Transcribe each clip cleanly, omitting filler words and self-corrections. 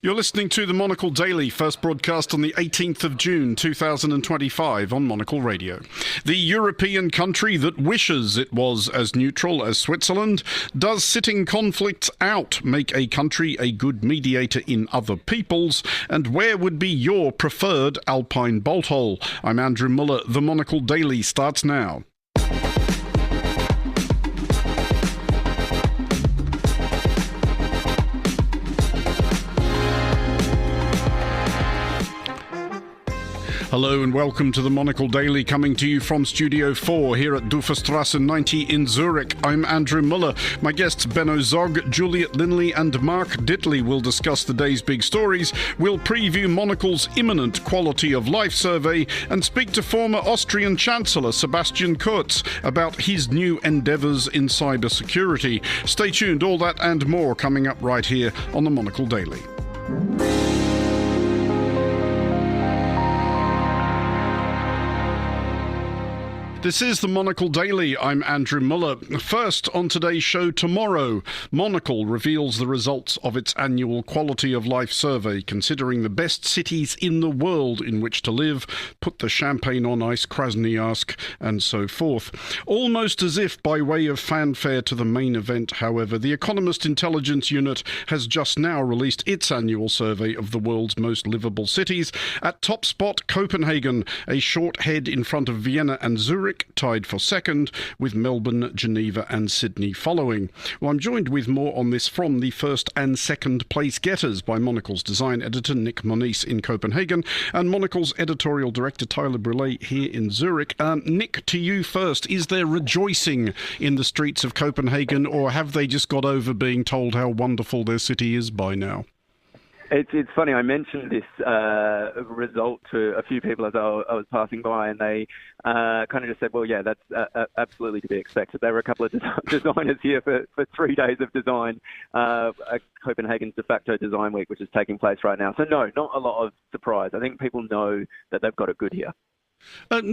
You're listening to the Monocle Daily, first broadcast on the 18th of June 2025 on Monocle Radio. The European country that wishes it was as neutral as Switzerland. Does sitting conflicts out make a country a good mediator in other peoples? And where would be your preferred Alpine bolt hole? I'm Andrew Muller. The Monocle Daily starts now. Hello and welcome to the Monocle Daily, coming to you from Studio 4 here at Duferstrasse 90 in Zurich. I'm Andrew Muller. My guests Benno Zogg, Juliet, Linley and Mark Dittli will discuss the day's big stories. We'll preview Monocle's imminent quality of life survey and speak to former Austrian Chancellor Sebastian Kurz about his new endeavours in cybersecurity. Stay tuned, all that and more coming up right here on the Monocle Daily. This is the Monocle Daily. I'm Andrew Muller. First on today's show tomorrow, Monocle reveals the results of its annual Quality of Life survey, considering the best cities in the world in which to live, put the champagne on ice, Krasnoyarsk, and so forth. Almost as if by way of fanfare to the main event, however, the Economist Intelligence Unit has just now released its annual survey of the world's most livable cities. At top spot, Copenhagen, a short head in front of Vienna and Zurich, tied for second, with Melbourne, Geneva and Sydney following. Well, I'm joined with more on this from the first and second place getters by Monocle's design editor Nick Moniz in Copenhagen and Monocle's editorial director Tyler Brulé here in Zurich. Nick, to you first. Is there rejoicing in the streets of Copenhagen, or have they just got over being told how wonderful their city is by now? It's funny, I mentioned this result to a few people as I was passing by, and they kind of just said, well, yeah, that's absolutely to be expected. There were a couple of designers here for 3 days of design, Copenhagen's de facto design week, which is taking place right now. So no, not a lot of surprise. I think people know that they've got it good here.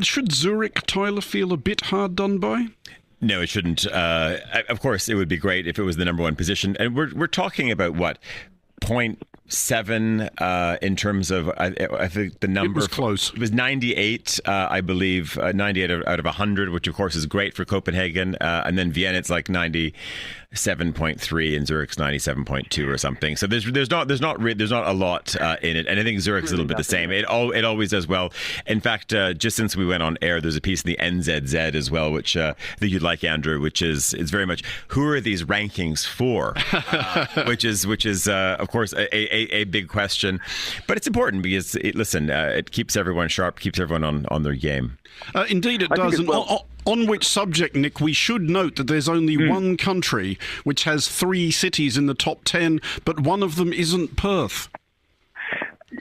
Should Zurich, Tyler, feel a bit hard done by? No, it shouldn't. Of course, it would be great if it was the number one position. And we're talking about, what, 0.7 in terms of, I think the number... It was close. It was 98, I believe, 98 out of 100, which of course is great for Copenhagen. And then Vienna, it's like 97.3 and Zurich's 97.2 or something. So there's not a lot in it. And I think Zurich's a little bit the same. It always does well. In fact, just since we went on air, there's a piece in the NZZ as well, which I think you'd like, Andrew, which is very much, who are these rankings for? which is of course a big question, but it's important because it keeps everyone sharp, keeps everyone on their game. Indeed it does. And on which subject, Nick, we should note that there's only one country which has 3 cities in the top 10, but one of them isn't Perth.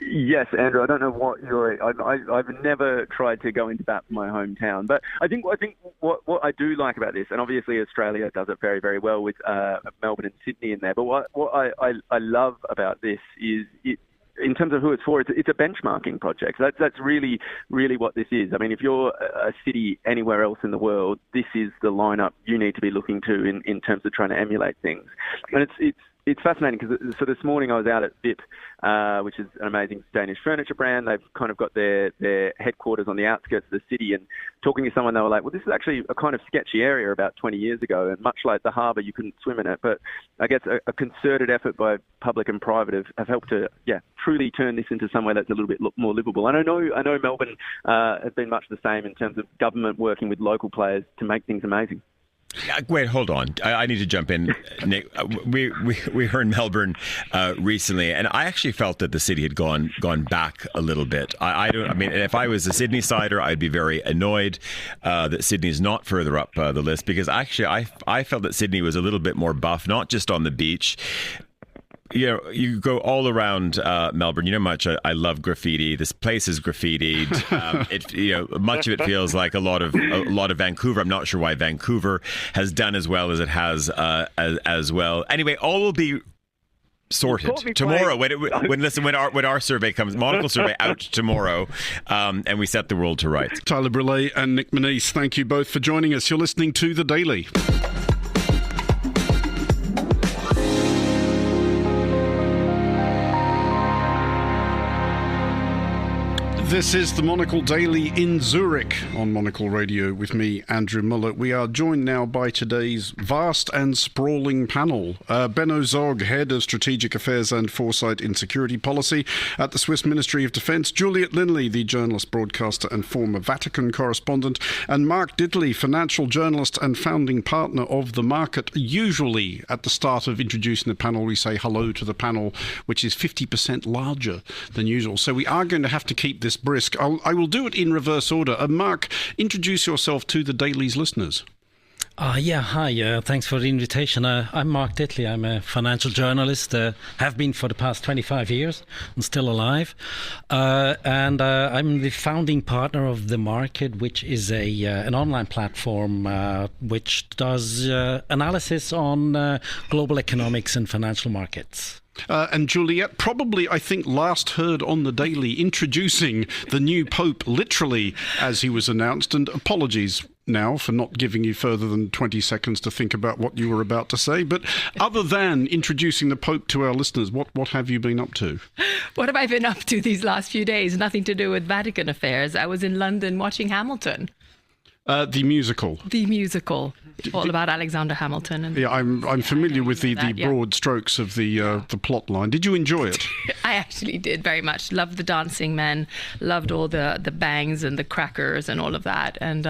Yes, Andrew, I don't know what I've never tried to go into bat for my hometown, but I think what I do like about this, and obviously Australia does it very, very well with Melbourne and Sydney in there, but what I love about this is in terms of who it's for, it's a benchmarking project. That's really, really what this is. I mean, if you're a city anywhere else in the world, this is the lineup you need to be looking to in terms of trying to emulate things. And it's fascinating because so this morning I was out at VIP, which is an amazing Danish furniture brand. They've kind of got their headquarters on the outskirts of the city, and talking to someone, they were like, well, this is actually a kind of sketchy area about 20 years ago, and much like the harbour, you couldn't swim in it. But I guess a concerted effort by public and private have helped to, truly turn this into somewhere that's a little bit more livable. And I know Melbourne has been much the same in terms of government working with local players to make things amazing. Wait, hold on. I need to jump in, Nick. We were in Melbourne recently, and I actually felt that the city had gone back a little bit. I mean, if I was a Sydney sider, I'd be very annoyed that Sydney's not further up the list, because actually I felt that Sydney was a little bit more buff, not just on the beach. You know, you go all around Melbourne. You know, much I love graffiti. This place is graffitied. Much of it feels like a lot of Vancouver. I'm not sure why Vancouver has done as well as it has as well. Anyway, all will be sorted tomorrow when our survey comes, Monocle survey out tomorrow, and we set the world to rights. Tyler Brulé and Nick Moniz, thank you both for joining us. You're listening to The Daily. This is the Monocle Daily in Zürich on Monocle Radio with me, Andrew Muller. We are joined now by today's vast and sprawling panel. Benno Zogg, Head of Strategic Affairs and Foresight in Security Policy at the Swiss Ministry of Defence, Juliet Linley, the journalist, broadcaster and former Vatican correspondent, and Mark Dittli, financial journalist and founding partner of The Market. Usually at the start of introducing the panel, we say hello to the panel, which is 50% larger than usual. So we are going to have to keep this brisk. I will do it in reverse order. Mark, introduce yourself to the Daily's listeners. Hi. Thanks for the invitation. I'm Mark Dittli. I'm a financial journalist, have been for the past 25 years and still alive. And I'm the founding partner of The Market, which is an online platform which does analysis on global economics and financial markets. And Juliet, probably, I think, last heard on the Daily introducing the new Pope literally as he was announced. And apologies now for not giving you further than 20 seconds to think about what you were about to say. But other than introducing the Pope to our listeners, what have you been up to? What have I been up to these last few days? Nothing to do with Vatican affairs. I was in London watching Hamilton. The musical. The musical. All about Alexander Hamilton. And I'm familiar with the broad strokes of the plot line. Did you enjoy it? I actually did very much. Loved the dancing men. Loved all the bangs and the crackers and all of that. And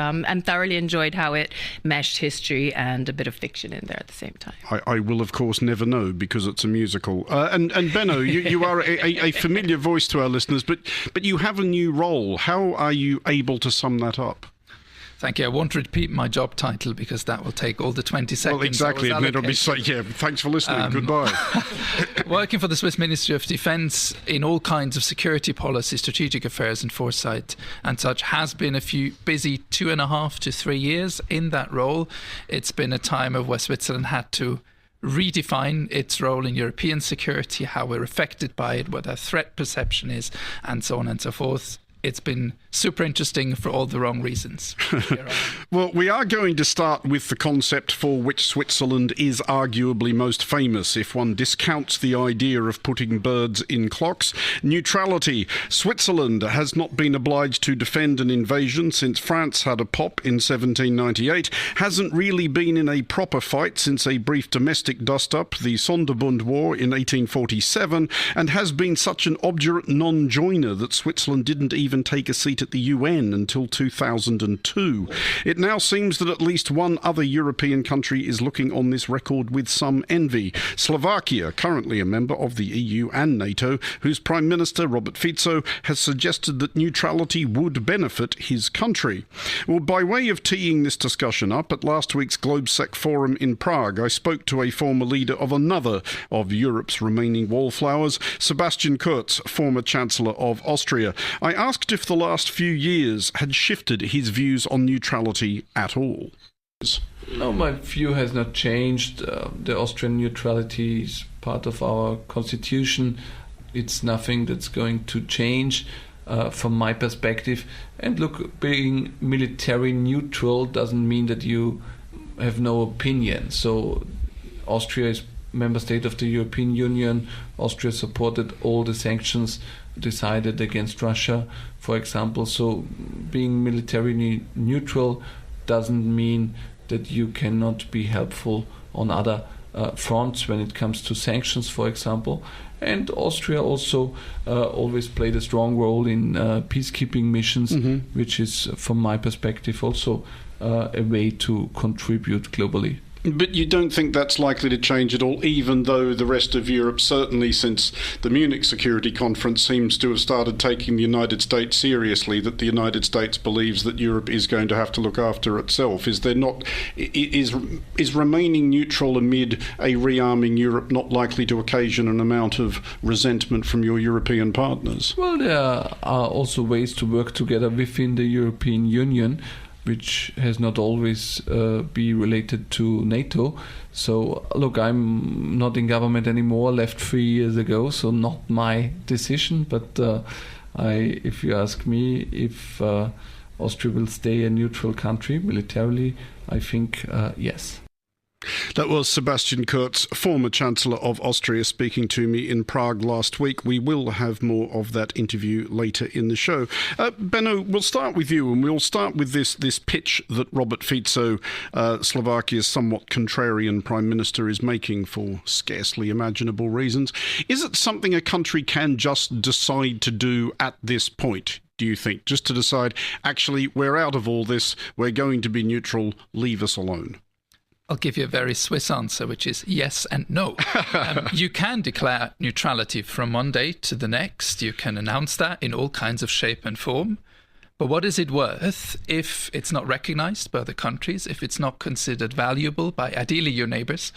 thoroughly enjoyed how it meshed history and a bit of fiction in there at the same time. I will, of course, never know because it's a musical. And Benno, you are a familiar voice to our listeners, but you have a new role. How are you able to sum that up? Thank you. I won't repeat my job title because that will take all the 20 seconds. Well, exactly. And it'll be thanks for listening. Goodbye. Working for the Swiss Ministry of Defence in all kinds of security policy, strategic affairs and foresight and such has been a few busy 2.5 to 3 years in that role. It's been a time of where Switzerland had to redefine its role in European security, how we're affected by it, what our threat perception is, and so on and so forth. It's been super interesting for all the wrong reasons. Well, we are going to start with the concept for which Switzerland is arguably most famous, if one discounts the idea of putting birds in clocks. Neutrality. Switzerland has not been obliged to defend an invasion since France had a pop in 1798, hasn't really been in a proper fight since a brief domestic dust-up, the Sonderbund War in 1847, and has been such an obdurate non-joiner that Switzerland didn't even take a seat at the UN until 2002. It now seems that at least one other European country is looking on this record with some envy. Slovakia, currently a member of the EU and NATO, whose Prime Minister, Robert Fico, has suggested that neutrality would benefit his country. Well, by way of teeing this discussion up, at last week's GlobeSec Forum in Prague, I spoke to a former leader of another of Europe's remaining wallflowers, Sebastian Kurz, former Chancellor of Austria. I asked if the last few years had shifted his views on neutrality at all. No, my view has not changed. The Austrian neutrality is part of our constitution. It's nothing that's going to change from my perspective. And look, being military neutral doesn't mean that you have no opinion. So Austria is member state of the European Union. Austria supported all the sanctions decided against Russia, for example. So being militarily neutral doesn't mean that you cannot be helpful on other fronts when it comes to sanctions, for example. And Austria also always played a strong role in peacekeeping missions, which is, from my perspective, also a way to contribute globally. But you don't think that's likely to change at all, even though the rest of Europe, certainly since the Munich Security Conference, seems to have started taking the United States seriously, that the United States believes that Europe is going to have to look after itself? Is there not, is remaining neutral amid a rearming Europe not likely to occasion an amount of resentment from your European partners? Well, there are also ways to work together within the European Union, which has not always be related to NATO. So, look, I'm not in government anymore, left 3 years ago, so not my decision. But if you ask me if Austria will stay a neutral country militarily, I think yes. That was Sebastian Kurz, former Chancellor of Austria, speaking to me in Prague last week. We will have more of that interview later in the show. Benno, we'll start with you, and we'll start with this pitch that Robert Fico, Slovakia's somewhat contrarian Prime Minister, is making for scarcely imaginable reasons. Is it something a country can just decide to do at this point, do you think? Just to decide, actually, we're out of all this, we're going to be neutral, leave us alone? I'll give you a very Swiss answer, which is yes and no. You can declare neutrality from one day to the next. You can announce that in all kinds of shape and form. But what is it worth if it's not recognized by other countries, if it's not considered valuable by ideally your neighbors,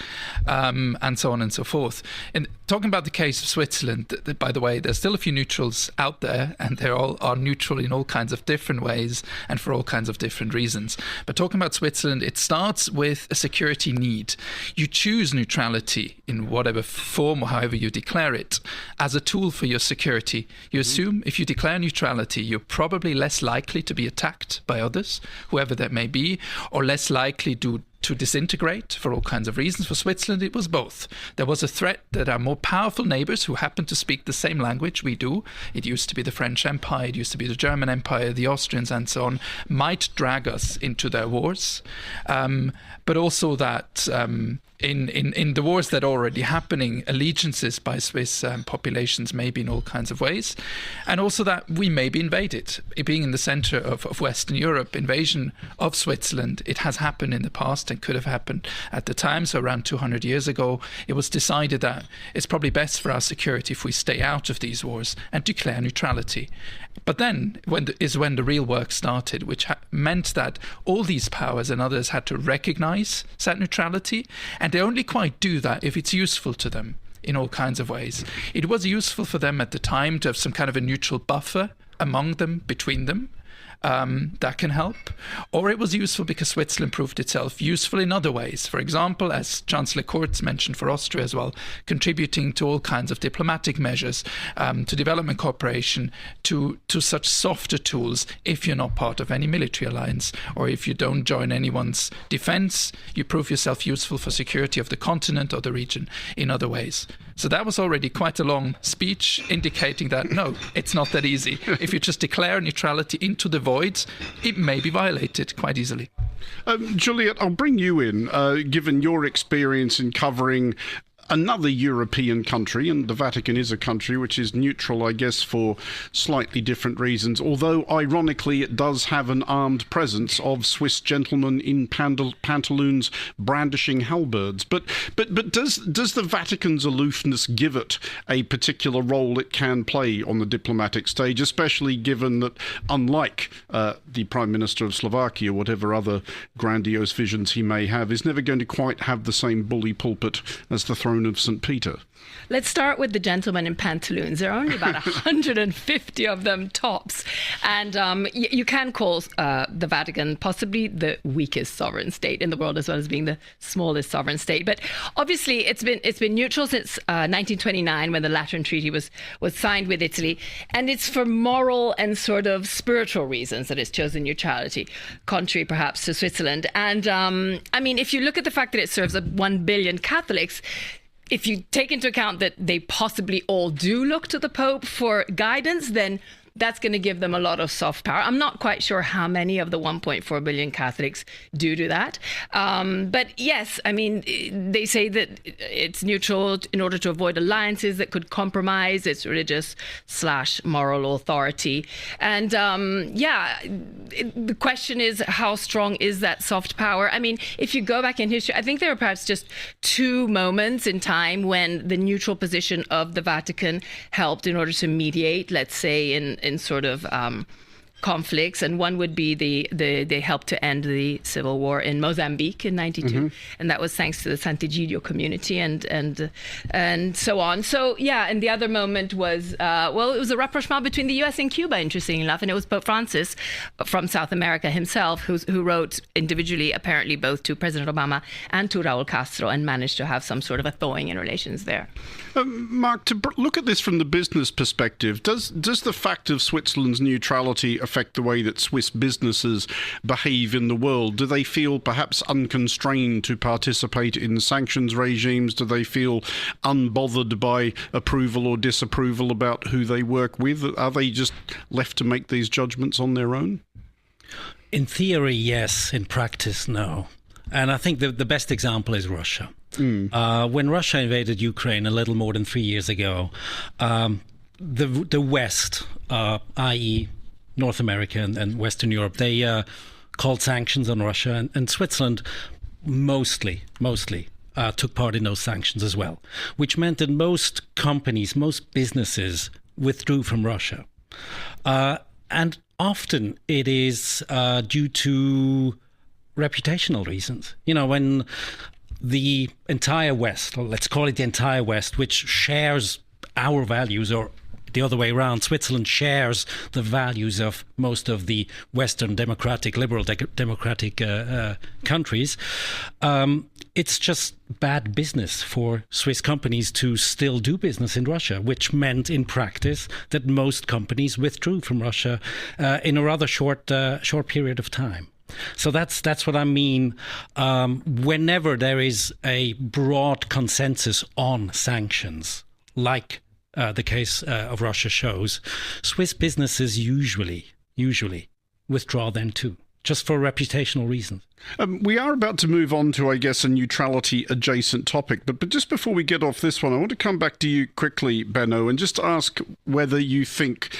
and so on and so forth? And talking about the case of Switzerland, by the way, there's still a few neutrals out there, and they all are neutral in all kinds of different ways and for all kinds of different reasons. But talking about Switzerland, it starts with a security need. You choose neutrality in whatever form or however you declare it as a tool for your security. You assume if you declare neutrality, you're probably less likely to be attacked by others, whoever that may be, or less likely to disintegrate for all kinds of reasons. For Switzerland, it was both. There was a threat that our more powerful neighbors who happen to speak the same language we do, it used to be the French Empire, it used to be the German Empire, the Austrians and so on, might drag us into their wars. But also that in the wars that are already happening, allegiances by Swiss populations may be in all kinds of ways. And also that we may be invaded. It being in the center of Western Europe, invasion of Switzerland, it has happened in the past and could have happened at the time. So around 200 years ago, it was decided that it's probably best for our security if we stay out of these wars and declare neutrality. But then when the real work started, which meant that all these powers and others had to recognize that neutrality, and they only quite do that if it's useful to them in all kinds of ways. It was useful for them at the time to have some kind of a neutral buffer among them, between them. That can help. Or it was useful because Switzerland proved itself useful in other ways. For example, as Chancellor Kurz mentioned for Austria as well, contributing to all kinds of diplomatic measures, to development cooperation, to such softer tools if you're not part of any military alliance or if you don't join anyone's defense, you prove yourself useful for security of the continent or the region in other ways. So that was already quite a long speech indicating that, no, it's not that easy. If you just declare neutrality into the void, it may be violated quite easily. Juliet, I'll bring you in, given your experience in covering another European country, and the Vatican is a country which is neutral, I guess, for slightly different reasons, although ironically it does have an armed presence of Swiss gentlemen in pantaloons brandishing halberds. But does the Vatican's aloofness give it a particular role it can play on the diplomatic stage, especially given that, unlike the Prime Minister of Slovakia, whatever other grandiose visions he may have, is never going to quite have the same bully pulpit as the throne of St. Peter? Let's start with the gentlemen in pantaloons. There are only about 150 of them tops. And you can call the Vatican possibly the weakest sovereign state in the world, as well as being the smallest sovereign state. But obviously, it's been neutral since 1929, when the Lateran Treaty was signed with Italy. And it's for moral and sort of spiritual reasons that it's chosen neutrality, contrary perhaps to Switzerland. And I mean, if you look at the fact that it serves 1 billion Catholics, if you take into account that they possibly all do look to the Pope for guidance, then that's going to give them a lot of soft power. I'm not quite sure how many of the 1.4 billion Catholics do that. But yes, I mean, they say that it's neutral in order to avoid alliances that could compromise its religious/moral authority. And the question is, how strong is that soft power? I mean, if you go back in history, I think there are perhaps just two moments in time when the neutral position of the Vatican helped in order to mediate, let's say, in sort of conflicts, and one would be they helped to end the civil war in Mozambique in '92, and that was thanks to the Sant'Egidio community and so on. So yeah, and the other moment was it was a rapprochement between the U.S. and Cuba, interestingly enough, and it was Pope Francis from South America himself who wrote individually, apparently both to President Obama and to Raul Castro, and managed to have some sort of a thawing in relations there. Mark, to look at this from the business perspective, does the fact of Switzerland's neutrality affect the way that Swiss businesses behave in the world? Do they feel perhaps unconstrained to participate in sanctions regimes? Do they feel unbothered by approval or disapproval about who they work with? Are they just left to make these judgments on their own? In theory, yes. In practice, no. And I think the best example is Russia. When Russia invaded Ukraine a little more than 3 years ago, the West, i.e. North America and Western Europe, they called sanctions on Russia, and Switzerland mostly took part in those sanctions as well, which meant that most companies, most businesses withdrew from Russia. And often it is due to reputational reasons. You know, when the entire West, or let's call it the entire West, which shares our values, or the other way around, Switzerland shares the values of most of the Western democratic, liberal democratic countries, it's just bad business for Swiss companies to still do business in Russia, which meant in practice that most companies withdrew from Russia in a rather short period of time. So that's what I mean. Whenever there is a broad consensus on sanctions, like the case of Russia shows, Swiss businesses usually withdraw then too, just for reputational reasons. We are about to move on to, I guess, a neutrality adjacent topic, but just before we get off this one, I want to come back to you quickly, Benno, and just ask whether you think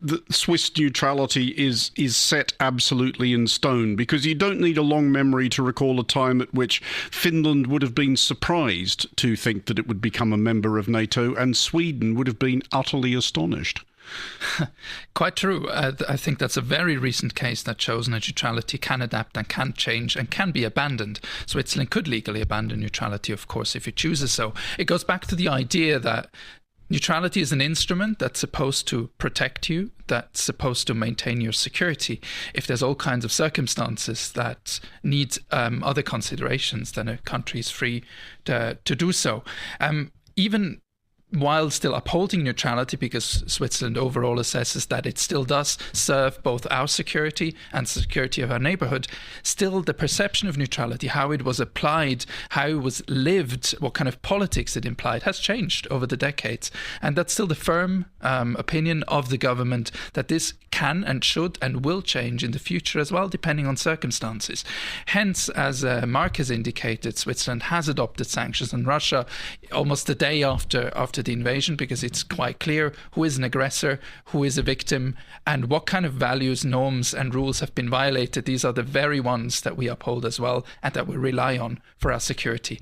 that Swiss neutrality is set absolutely in stone, because you don't need a long memory to recall a time at which Finland would have been surprised to think that it would become a member of NATO, and Sweden would have been utterly astonished. Quite true. I think that's a very recent case that shows neutrality can adapt and can change and can be abandoned. Switzerland could legally abandon neutrality, of course, if it chooses so. It goes back to the idea that neutrality is an instrument that's supposed to protect you, that's supposed to maintain your security. If there's all kinds of circumstances that need other considerations, then a country is free to do so. Even while still upholding neutrality, because Switzerland overall assesses that it still does serve both our security and security of our neighbourhood, still the perception of neutrality, how it was applied, how it was lived, what kind of politics it implied, has changed over the decades. And that's still the firm opinion of the government that this can and should and will change in the future as well, depending on circumstances. Hence, as Mark has indicated, Switzerland has adopted sanctions on Russia almost the day after the invasion, because it's quite clear who is an aggressor, who is a victim, and what kind of values, norms and rules have been violated. These are the very ones that we uphold as well and that we rely on for our security.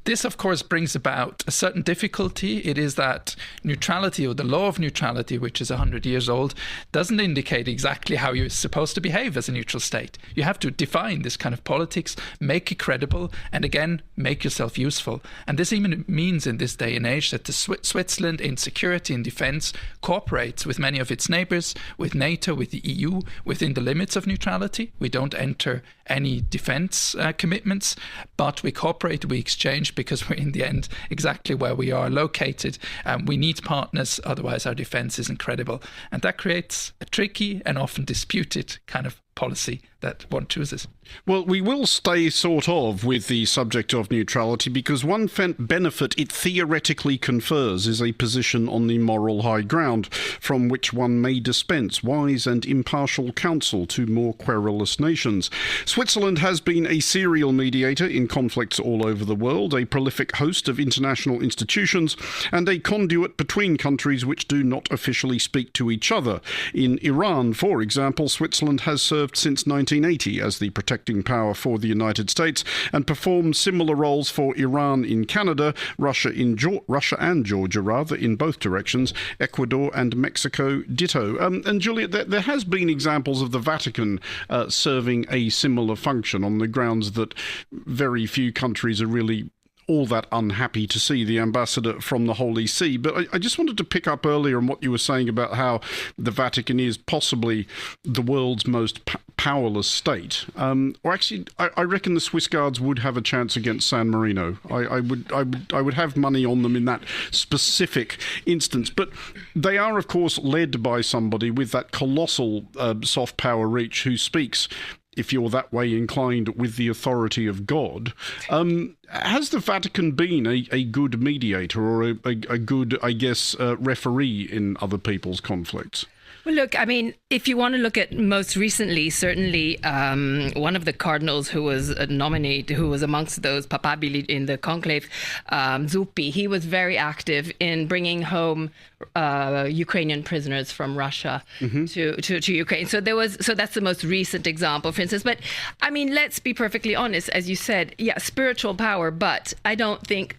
This, of course, brings about a certain difficulty. It is that neutrality, or the law of neutrality, which is 100 years old, doesn't indicate exactly how you're supposed to behave as a neutral state. You have to define this kind of politics, make it credible, and again, make yourself useful. And this even means in this day and age that Switzerland in security and defense cooperates with many of its neighbors, with NATO, with the EU, within the limits of neutrality. We don't enter any defense commitments, but we cooperate, we exchange, because we're in the end exactly where we are located. We need partners, otherwise our defense isn't credible. And that creates a tricky and often disputed kind of policy that one chooses. Well, we will stay sort of with the subject of neutrality, because one benefit it theoretically confers is a position on the moral high ground from which one may dispense wise and impartial counsel to more querulous nations. Switzerland has been a serial mediator in conflicts all over the world, a prolific host of international institutions, and a conduit between countries which do not officially speak to each other. In Iran, for example, Switzerland has served since 1980 as the protecting power for the United States and performed similar roles for Iran in Canada, Russia and Georgia in both directions, Ecuador and Mexico ditto. And Juliet, there has been examples of the Vatican serving a similar function on the grounds that very few countries are really all that unhappy to see the ambassador from the Holy See. But I just wanted to pick up earlier on what you were saying about how the Vatican is possibly the world's most powerless state. Or actually, I reckon the Swiss Guards would have a chance against San Marino. I would have money on them in that specific instance. But they are, of course, led by somebody with that colossal soft power reach who speaks, if you're that way inclined, with the authority of God. Has the Vatican been a good mediator or a good, I guess, referee in other people's conflicts? Well, look, I mean, if you want to look at most recently, certainly one of the cardinals who was nominated, who was amongst those papabili in the conclave, Zuppi, he was very active in bringing home Ukrainian prisoners from Russia to Ukraine. So that's the most recent example, for instance. But I mean, let's be perfectly honest, as you said, yeah, spiritual power, but I don't think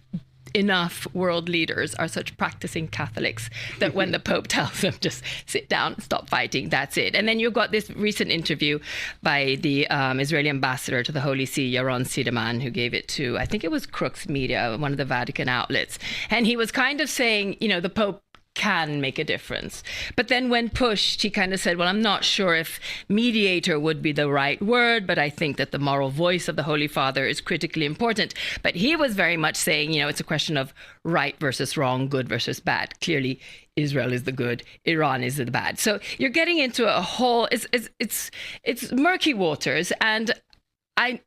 enough world leaders are such practicing Catholics that when the Pope tells them just sit down, stop fighting, that's it. And then you've got this recent interview by the Israeli ambassador to the Holy See, Yaron Sideman, who gave it to, I think it was Crux Media, one of the Vatican outlets. And he was kind of saying, you know, the Pope can make a difference. But then when pushed, he kind of said, well, I'm not sure if mediator would be the right word, but I think that the moral voice of the Holy Father is critically important. But he was very much saying, you know, it's a question of right versus wrong, good versus bad. Clearly, Israel is the good, Iran is the bad. So you're getting into a whole, it's murky waters. And I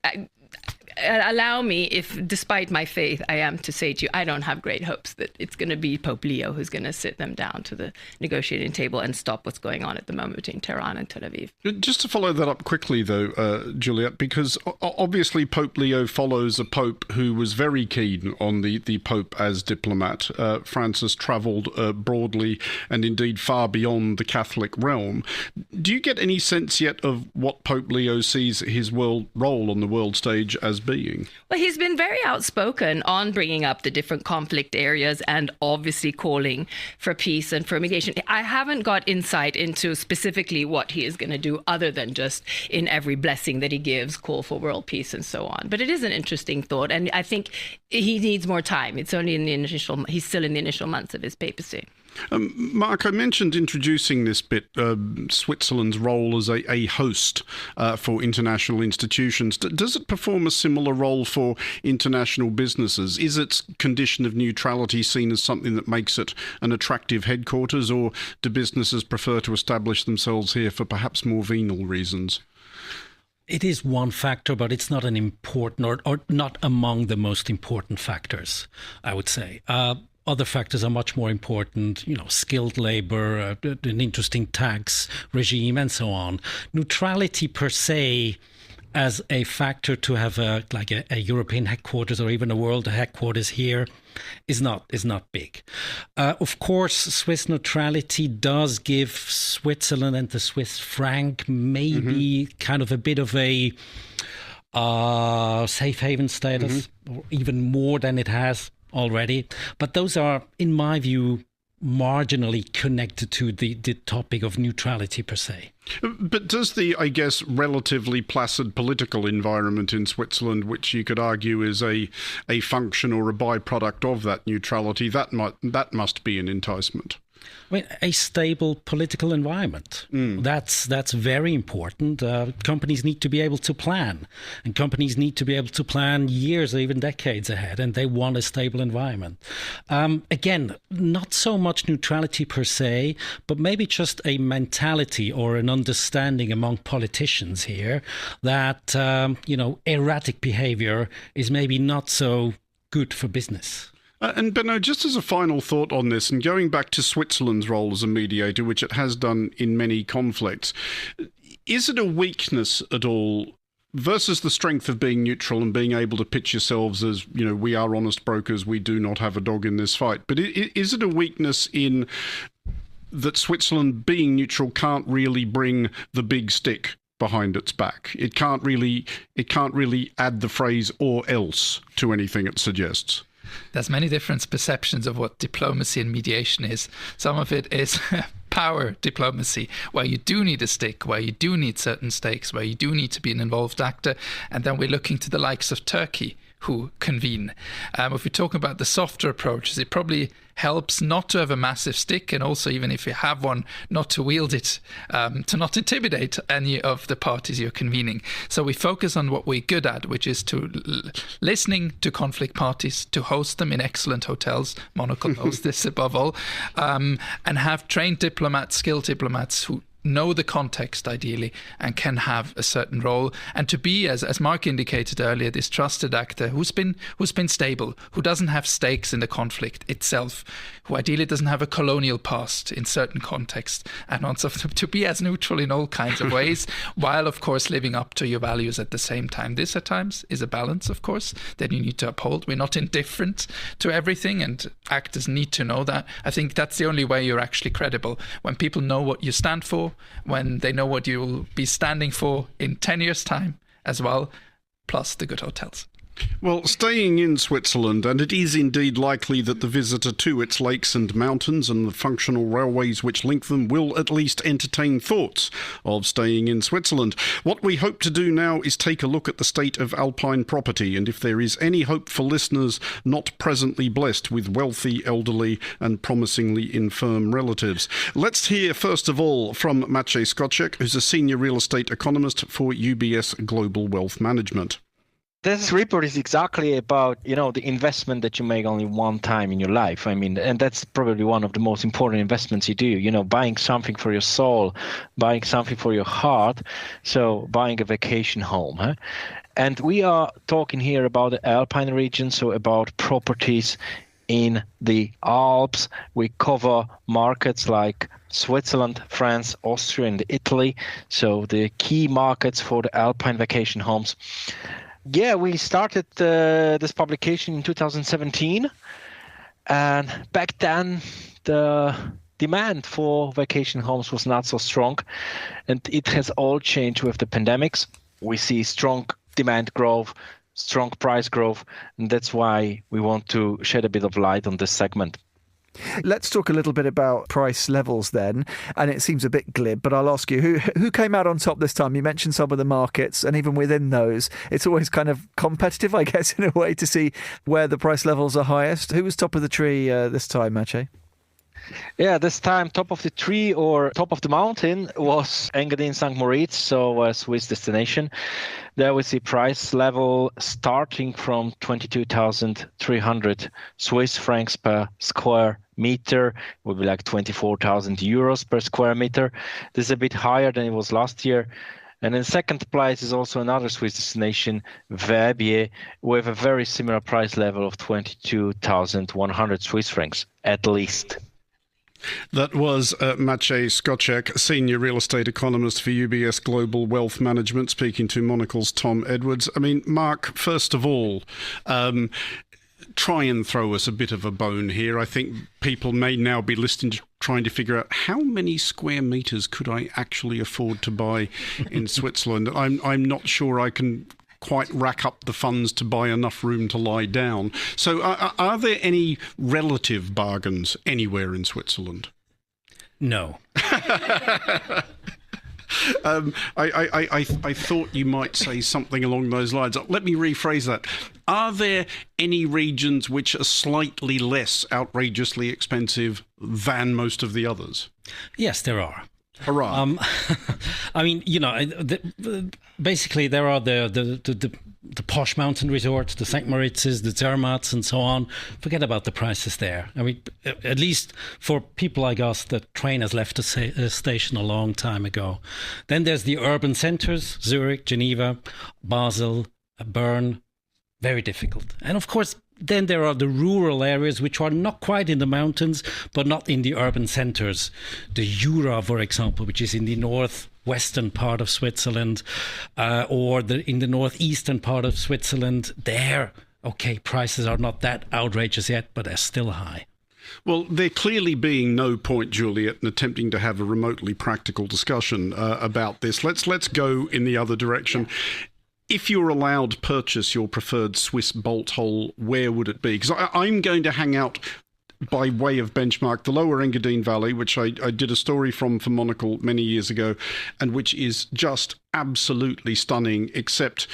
allow me, if despite my faith, I am to say to you, I don't have great hopes that it's going to be Pope Leo who's going to sit them down to the negotiating table and stop what's going on at the moment between Tehran and Tel Aviv. Just to follow that up quickly, though, Juliet, because obviously Pope Leo follows a pope who was very keen on the Pope as diplomat. Francis travelled broadly and indeed far beyond the Catholic realm. Do you get any sense yet of what Pope Leo sees his role on the world stage as being? Well, he's been very outspoken on bringing up the different conflict areas and obviously calling for peace and for mediation. I haven't got insight into specifically what he is going to do other than just in every blessing that he gives, call for world peace and so on. But it is an interesting thought, and I think he needs more time. It's only he's still in the initial months of his papacy. Mark, I mentioned introducing this bit, Switzerland's role as a host for international institutions. Does it perform a similar role for international businesses? Is its condition of neutrality seen as something that makes it an attractive headquarters, or do businesses prefer to establish themselves here for perhaps more venal reasons? It is one factor, but it's not an important or not among the most important factors, I would say. Other factors are much more important, you know, skilled labor, an interesting tax regime, and so on. Neutrality per se, as a factor to have a European headquarters or even a world headquarters here, is not big. Of course, Swiss neutrality does give Switzerland and the Swiss franc maybe kind of a bit of a safe haven status, or even more than it has already. But those are, in my view, marginally connected to the topic of neutrality per se. But does the, I guess, relatively placid political environment in Switzerland, which you could argue is a function or a byproduct of that neutrality, that must be an enticement? I mean, a stable political environment. That's very important. Companies need to be able to plan, and companies need to be able to plan years or even decades ahead, and they want a stable environment. Again, not so much neutrality per se, but maybe just a mentality or an understanding among politicians here that, erratic behavior is maybe not so good for business. And Benno, just as a final thought on this, and going back to Switzerland's role as a mediator, which it has done in many conflicts, is it a weakness at all versus the strength of being neutral and being able to pitch yourselves as, you know, we are honest brokers, we do not have a dog in this fight? But is it a weakness in that Switzerland, being neutral, can't really bring the big stick behind its back? It can't really add the phrase "or else" to anything it suggests. There's many different perceptions of what diplomacy and mediation is. Some of it is power diplomacy, where you do need a stick, where you do need certain stakes, where you do need to be an involved actor. And then we're looking to the likes of Turkey, who convene. If we talk about the softer approaches, it probably helps not to have a massive stick, and also, even if you have one, not to wield it, to not intimidate any of the parties you're convening. So we focus on what we're good at, which is to listening to conflict parties, to host them in excellent hotels. Monocle knows this above all, and have trained diplomats, skilled diplomats who know the context ideally and can have a certain role, and to be, as Mark indicated earlier, this trusted actor who's been stable, who doesn't have stakes in the conflict itself, who ideally doesn't have a colonial past in certain contexts, and also to be as neutral in all kinds of ways, while of course living up to your values at the same time. This at times is a balance, of course, that you need to uphold. We're not indifferent to everything, and actors need to know that. I think that's the only way you're actually credible, when people know what you stand for, when they know what you'll be standing for in 10 years' time as well, plus the good hotels. Well, staying in Switzerland, and it is indeed likely that the visitor to its lakes and mountains and the functional railways which link them will at least entertain thoughts of staying in Switzerland. What we hope to do now is take a look at the state of Alpine property, and if there is any hope for listeners not presently blessed with wealthy, elderly and promisingly infirm relatives. Let's hear first of all from Maciej Skoczek, who's a senior real estate economist for UBS Global Wealth Management. This report is exactly about, the investment that you make only one time in your life. I mean, and that's probably one of the most important investments you do, buying something for your soul, buying something for your heart. So buying a vacation home. Huh? And we are talking here about the Alpine region, so about properties in the Alps. We cover markets like Switzerland, France, Austria, and Italy. So the key markets for the Alpine vacation homes. Yeah, we started this publication in 2017, and back then the demand for vacation homes was not so strong, and it has all changed with the pandemics. We see strong demand growth, strong price growth, and that's why we want to shed a bit of light on this segment. Let's talk a little bit about price levels then, and it seems a bit glib, but I'll ask you, who came out on top this time? You mentioned some of the markets, and even within those, it's always kind of competitive, I guess, in a way, to see where the price levels are highest. Who was top of the tree this time, Maciej? Yeah, this time top of the tree or top of the mountain was Engadin St. Moritz, so a Swiss destination. There we see price level starting from 22,300 Swiss francs per square meter. It would be like 24,000 euros per square meter. This is a bit higher than it was last year. And in second place is also another Swiss destination, Verbier, with a very similar price level of 22,100 Swiss francs, at least. That was Maciej Skoczek, senior real estate economist for UBS Global Wealth Management, speaking to Monocle's Tom Edwards. I mean, Mark, first of all, try and throw us a bit of a bone here. I think people may now be listening to trying to figure out how many square meters could I actually afford to buy in Switzerland. I'm not sure I can quite rack up the funds to buy enough room to lie down. So are there any relative bargains anywhere in Switzerland? No. I thought you might say something along those lines. Let me rephrase that. Are there any regions which are slightly less outrageously expensive than most of the others? Yes, there are. Hurrah. I mean, basically there are the posh mountain resorts, the St. Moritzes, the Zermatt, and so on. Forget about the prices there. I mean, at least for people like us, the train has left a station a long time ago. Then there's the urban centres, Zürich, Geneva, Basel, Bern. Very difficult. And of course, then there are the rural areas which are not quite in the mountains, but not in the urban centres. The Jura, for example, which is in the northwestern part of Switzerland, or in the northeastern part of Switzerland. There, okay, prices are not that outrageous yet, but they're still high. Well, there clearly being no point, Juliet, in attempting to have a remotely practical discussion about this. Let's go in the other direction. Yeah. If you're allowed to purchase your preferred Swiss bolt hole, where would it be? Because I'm going to hang out, by way of benchmark, the lower Engadine Valley, which I did a story for Monocle many years ago, and which is just absolutely stunning, except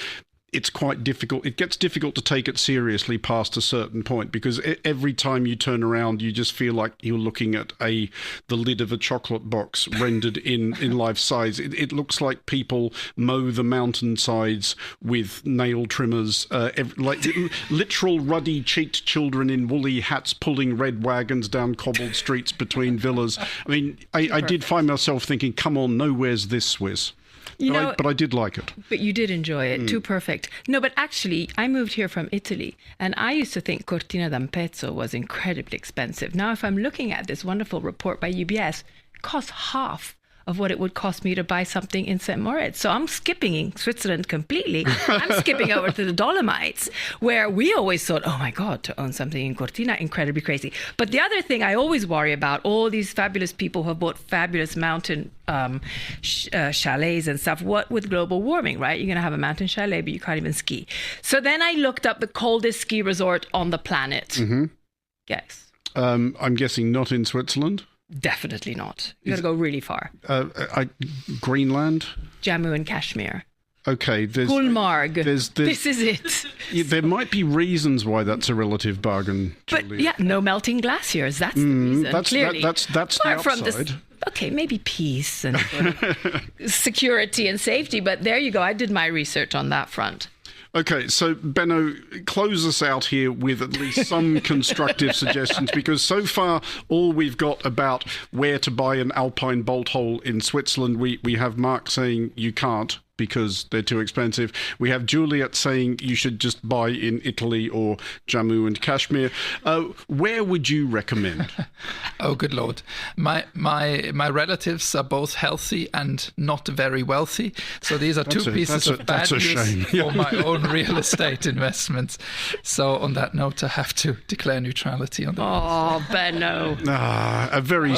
it's quite difficult. It gets difficult to take it seriously past a certain point, because every time you turn around, you just feel like you're looking at the lid of a chocolate box rendered in life size. It looks like people mow the mountainsides with nail trimmers, like literal ruddy-cheeked children in woolly hats pulling red wagons down cobbled streets between villas. I mean, I did find myself thinking, come on, nowhere's this Swiss? But I did like it. But you did enjoy it. Too perfect. No, but actually, I moved here from Italy, and I used to think Cortina d'Ampezzo was incredibly expensive. Now, if I'm looking at this wonderful report by UBS, it costs half of what it would cost me to buy something in St. Moritz. So I'm skipping Switzerland completely. I'm skipping over to the Dolomites, where we always thought, oh my God, to own something in Cortina, incredibly crazy. But the other thing I always worry about, all these fabulous people who have bought fabulous mountain chalets and stuff, what with global warming, right? You're going to have a mountain chalet, but you can't even ski. So then I looked up the coldest ski resort on the planet. Mm-hmm. Guess. I'm guessing not in Switzerland. Definitely not. You got to go really far. Greenland? Jammu and Kashmir. Okay, Gulmarg. This is it. There might be reasons why that's a relative bargain, Juliet. But yeah, no melting glaciers. That's the reason. Clearly, that's apart the from upside. Okay, maybe peace and security and safety. But there you go. I did my research on that front. Okay, so Benno, close us out here with at least some constructive suggestions, because so far all we've got about where to buy an Alpine bolt hole in Switzerland, we have Mark saying you can't because they're too expensive. We have Juliet saying you should just buy in Italy or Jammu and Kashmir. Where would you recommend? Oh, good Lord. My relatives are both healthy and not very wealthy. So these are two pieces of bad news for my own real estate investments. So on that note, I have to declare neutrality on that. Oh, Benno. A very,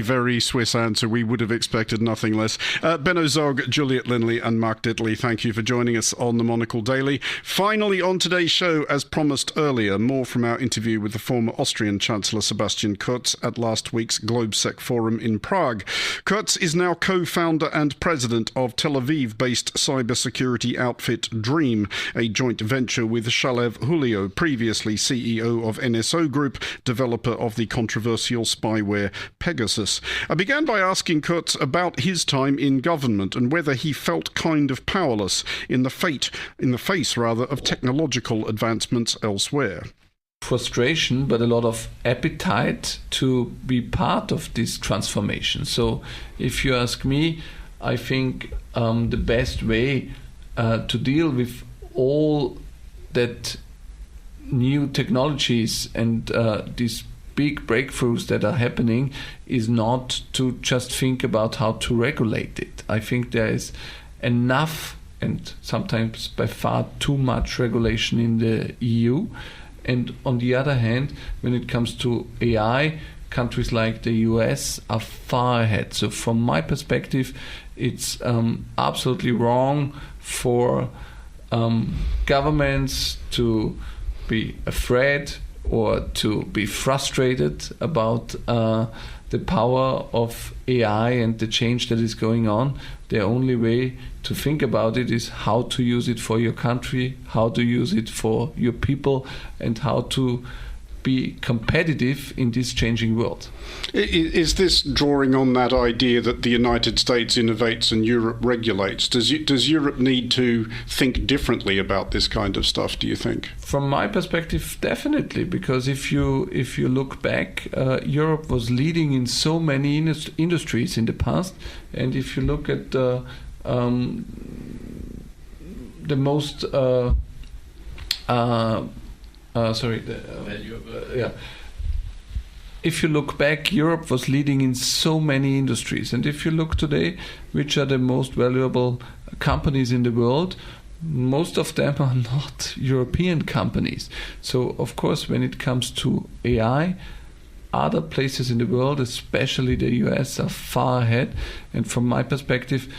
very Swiss answer. We would have expected nothing less. Benno Zogg, Juliet Linley and Mark Dittli, thank you for joining us on the Monocle Daily. Finally on today's show, as promised earlier, more from our interview with the former Austrian Chancellor Sebastian Kurz at last week's GlobeSec Forum in Prague. Kurz is now co-founder and president of Tel Aviv-based cybersecurity outfit Dream, a joint venture with Shalev Julio, previously CEO of NSO Group, developer of the controversial spyware Pegasus. I began by asking Kurz about his time in government and whether he felt kind of powerless in the face of technological advancements elsewhere. Frustration, but a lot of appetite to be part of this transformation. So if you ask me, I think the best way to deal with all that new technologies and these big breakthroughs that are happening is not to just think about how to regulate it. I think there is enough and sometimes by far too much regulation in the EU. And on the other hand, when it comes to AI, countries like the US are far ahead. So from my perspective, it's absolutely wrong for governments to be afraid or to be frustrated about the power of AI and the change that is going on. The only way to think about it is how to use it for your country, how to use it for your people, and how to be competitive in this changing world. Is this drawing on that idea that the United States innovates and Europe regulates? Does Europe need to think differently about this kind of stuff, do you think? From my perspective, definitely, because if you look back, Europe was leading in so many industries in the past, and if you look at the most if you look back, Europe was leading in so many industries. And if you look today, which are the most valuable companies in the world, most of them are not European companies. So, of course, when it comes to AI, other places in the world, especially the US, are far ahead. And from my perspective,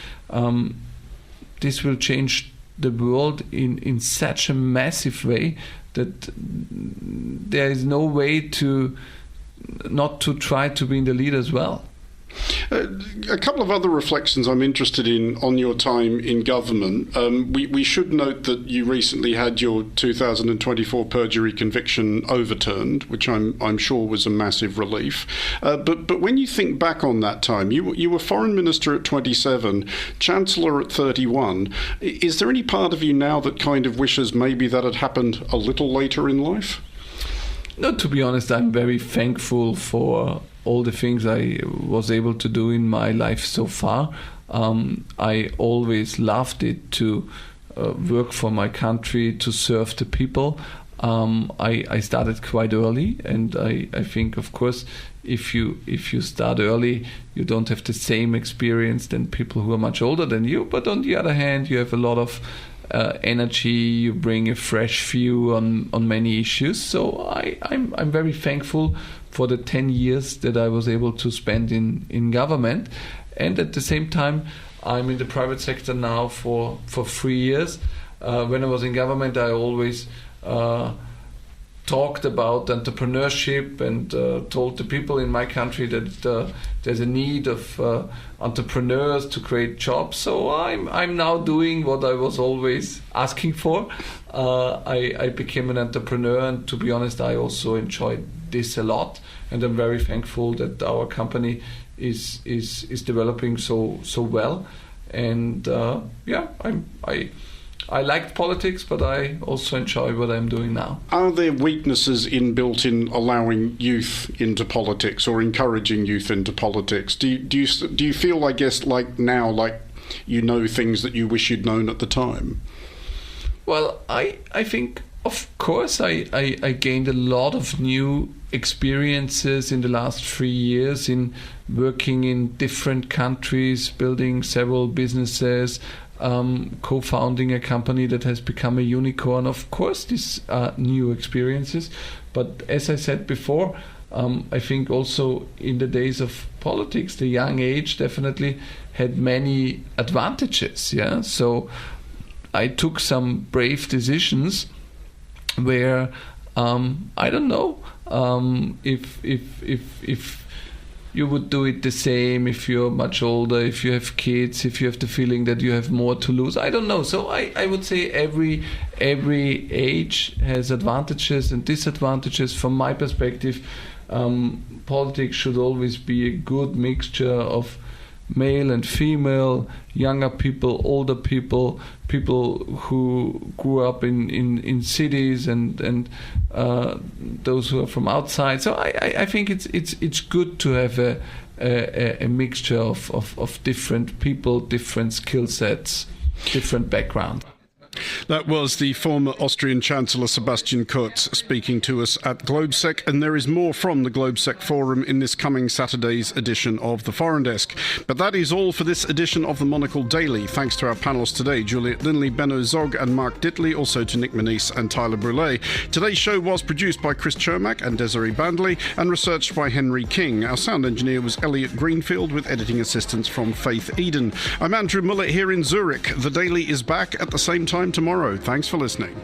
this will change the world in such a massive way that there is no way to not to try to be in the lead as well. A couple of other reflections I'm interested in on your time in government. We should note that you recently had your 2024 perjury conviction overturned, which I'm sure was a massive relief. But when you think back on that time, you were foreign minister at 27, chancellor at 31. Is there any part of you now that kind of wishes maybe that had happened a little later in life? No, to be honest, I'm very thankful for all the things I was able to do in my life so far. I always loved it to work for my country, to serve the people. I started quite early, and I think, of course, if you start early, you don't have the same experience than people who are much older than you. But on the other hand, you have a lot of energy. You bring a fresh view on many issues. So I'm very thankful for the 10 years that I was able to spend in government, and at the same time I'm in the private sector now for 3 years. When I was in government, I always talked about entrepreneurship and told the people in my country that there's a need of entrepreneurs to create jobs. So I'm now doing what I was always asking for. I became an entrepreneur, and to be honest, I also enjoyed this a lot, and I'm very thankful that our company is developing so well. And I liked politics, but I also enjoy what I'm doing now. Are there weaknesses inbuilt in allowing youth into politics or encouraging youth into politics? Do you feel, I guess, like now, like you know things that you wish you'd known at the time? Well, I think, of course, I gained a lot of new experiences in the last 3 years in working in different countries, building several businesses, co-founding a company that has become a unicorn. Of course, these are new experiences. But as I said before, I think also in the days of politics, the young age definitely had many advantages. Yeah, so I took some brave decisions where I don't know if you would do it the same if you're much older, if you have kids, if you have the feeling that you have more to lose. I don't know. So I would say every age has advantages and disadvantages. From my perspective, politics should always be a good mixture of male and female, younger people, older people, people who grew up in cities, and those who are from outside. So I think it's good to have a mixture of different people, different skill sets, different backgrounds. That was the former Austrian Chancellor Sebastian Kurz speaking to us at GlobeSec, and there is more from the GlobeSec Forum in this coming Saturday's edition of the Foreign Desk. But that is all for this edition of the Monocle Daily. Thanks to our panellists today, Juliet, Linley, Benno Zogg and Mark Dittli, also to Nick Manise and Tyler Brûlé. Today's show was produced by Chris Chermak and Desiree Bandley and researched by Henry King. Our sound engineer was Elliot Greenfield with editing assistance from Faith Eden. I'm Andrew Muller here in Zurich. The Daily is back at the same time tomorrow. Thanks for listening.